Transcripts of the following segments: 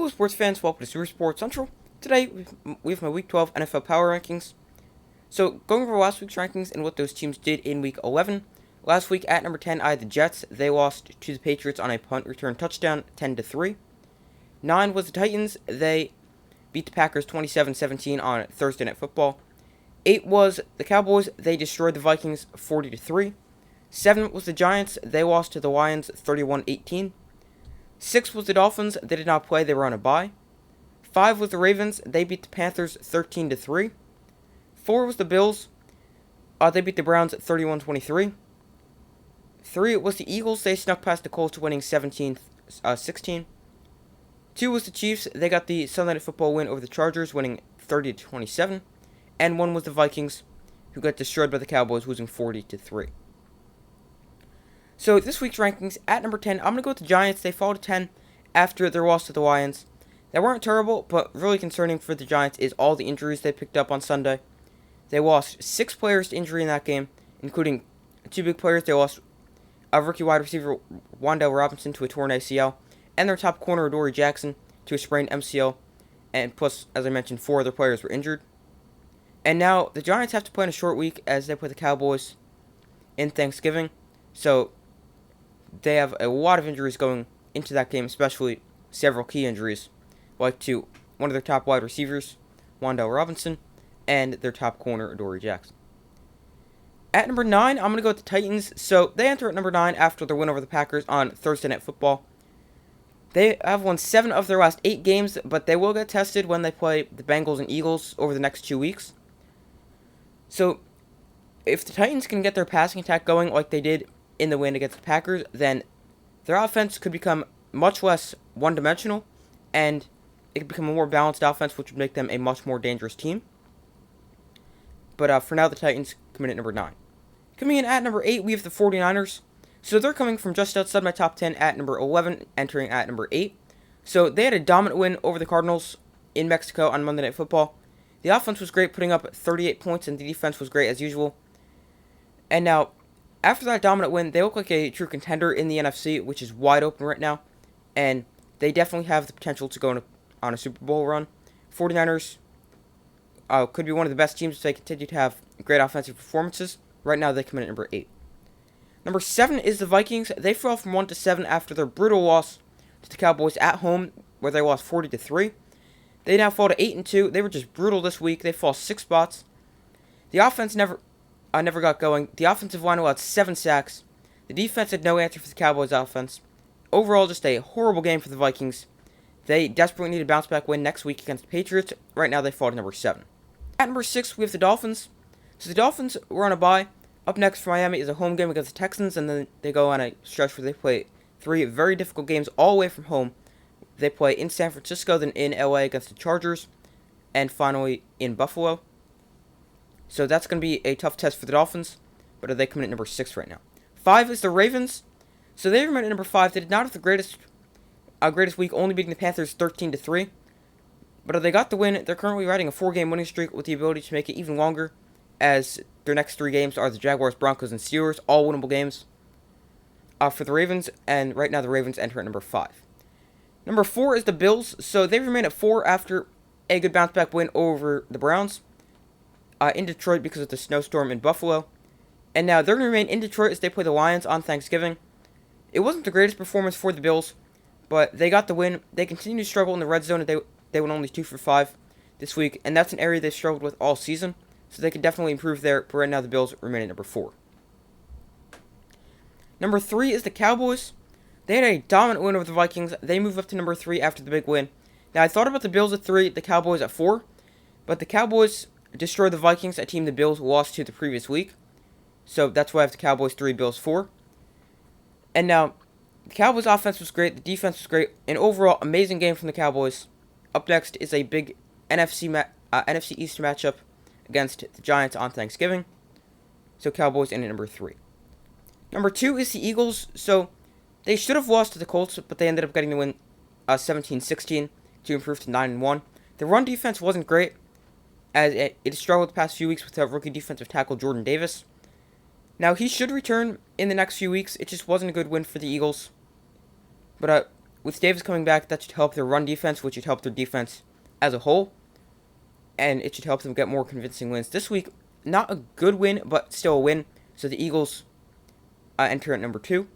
Hello, sports fans. Welcome to Super Sports Central. Today, we have my Week 12 NFL Power Rankings. So, going over last week's rankings and what those teams did in Week 11. Last week, at number 10, I had the Jets. They lost to the Patriots on a punt return touchdown, 10-3. 9 was the Titans. They beat the Packers 27-17 on Thursday Night Football. 8 was the Cowboys. They destroyed the Vikings 40-3. 7 was the Giants. They lost to the Lions 31-18. 6 was the Dolphins. They did not play. They were on a bye. 5 was the Ravens. They beat the Panthers 13-3. 4 was the Bills. They beat the Browns 31-23. 3 was the Eagles. They snuck past the Colts, winning 17-16. 2 was the Chiefs. They got the Sunday Night Football win over the Chargers, winning 30-27. And 1 was the Vikings, who got destroyed by the Cowboys, losing 40-3. So this week's rankings, at number 10, I'm going to go with the Giants. They fall to 10 after their loss to the Lions. They weren't terrible, but really concerning for the Giants is all the injuries they picked up on Sunday. They lost 6 players to injury in that game, including 2 big players. They lost a rookie wide receiver, Wan'Dale Robinson, to a torn ACL, and their top corner, Adoree Jackson, to a sprained MCL, and plus, as I mentioned, 4 other players were injured. And now the Giants have to play in a short week as they play the Cowboys in Thanksgiving, so they have a lot of injuries going into that game, especially several key injuries, like to one of their top wide receivers, Wan'Dale Robinson, and their top corner, Adoree Jackson. At number 9, I'm going to go with the Titans. So they enter at number 9 after their win over the Packers on Thursday Night Football. They have won 7 of their last 8 games, but they will get tested when they play the Bengals and Eagles over the next 2 weeks. So if the Titans can get their passing attack going like they did in the win against the Packers, then their offense could become much less one-dimensional, and it could become a more balanced offense, which would make them a much more dangerous team. But for now, the Titans come in at number 9. Coming in at number 8, we have the 49ers. So they're coming from just outside my top 10 at number 11, entering at number 8. So they had a dominant win over the Cardinals in Mexico on Monday Night Football. The offense was great, putting up 38 points, and the defense was great as usual. And now, after that dominant win, they look like a true contender in the NFC, which is wide open right now. And they definitely have the potential to go on a Super Bowl run. 49ers could be one of the best teams if they continue to have great offensive performances. Right now, they come in at number 8. Number 7 is the Vikings. They fell from 1 to 7 after their brutal loss to the Cowboys at home, where they lost 40-3. They now fall to 8 and 2. They were just brutal this week. They fall 6 spots. The offense never got going. The offensive line allowed 7 sacks. The defense had no answer for the Cowboys' offense. Overall, just a horrible game for the Vikings. They desperately need a bounce-back win next week against the Patriots. Right now, they fall to number 7. At number 6, we have the Dolphins. So the Dolphins were on a bye. Up next for Miami is a home game against the Texans, and then they go on a stretch where they play 3 very difficult games all away from home. They play in San Francisco, then in LA against the Chargers, and finally in Buffalo. So that's going to be a tough test for the Dolphins, but they come in at number 6 right now. 5 is the Ravens. So they remain at number 5. They did not have the greatest week, only beating the Panthers 13-3. But they got the win. They're currently riding a 4-game winning streak with the ability to make it even longer, as their next 3 games are the Jaguars, Broncos, and Steelers, all winnable games for the Ravens. And right now the Ravens enter at number 5. Number 4 is the Bills. So they remain at 4 after a good bounce-back win over the Browns in Detroit because of the snowstorm in Buffalo. And now they're going to remain in Detroit as they play the Lions on Thanksgiving. It wasn't the greatest performance for the Bills, but they got the win. They continue to struggle in the red zone, and they went only 2 for 5 this week, and that's an area they've struggled with all season, so they could definitely improve there, but right now the Bills remain at number 4. Number 3 is the Cowboys. They had a dominant win over the Vikings. They move up to number 3 after the big win. Now, I thought about the Bills at 3, the Cowboys at 4, but the Cowboys destroyed the Vikings, a team the Bills lost to the previous week. So that's why I have the Cowboys 3, Bills 4. And now, the Cowboys' offense was great, the defense was great, an overall amazing game from the Cowboys. Up next is a big NFC East matchup against the Giants on Thanksgiving. So Cowboys in at number 3. Number 2 is the Eagles. So they should have lost to the Colts, but they ended up getting the win 17-16 to improve to 9-1. The run defense wasn't great, as it struggled the past few weeks with the rookie defensive tackle Jordan Davis. Now, he should return in the next few weeks. It just wasn't a good win for the Eagles. But with Davis coming back, that should help their run defense, which should help their defense as a whole. And it should help them get more convincing wins. This week, not a good win, but still a win. So the Eagles enter at number 2.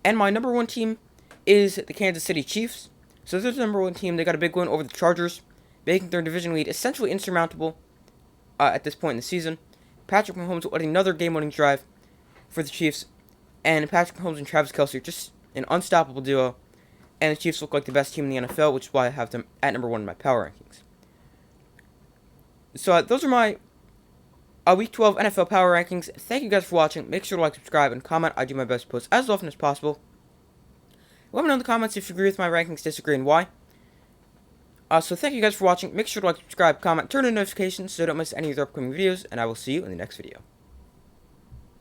And my number 1 team is the Kansas City Chiefs. So they're the number 1 team. They got a big win over the Chargers, making their division lead essentially insurmountable at this point in the season. Patrick Mahomes led another game-winning drive for the Chiefs. And Patrick Mahomes and Travis Kelce are just an unstoppable duo. And the Chiefs look like the best team in the NFL, which is why I have them at number 1 in my power rankings. So those are my Week 12 NFL Power Rankings. Thank you guys for watching. Make sure to like, subscribe, and comment. I do my best to post as often as possible. Let me know in the comments if you agree with my rankings, disagree, and why. So thank you guys for watching. Make sure to like, subscribe, comment, turn on notifications so you don't miss any of the upcoming videos, and I will see you in the next video.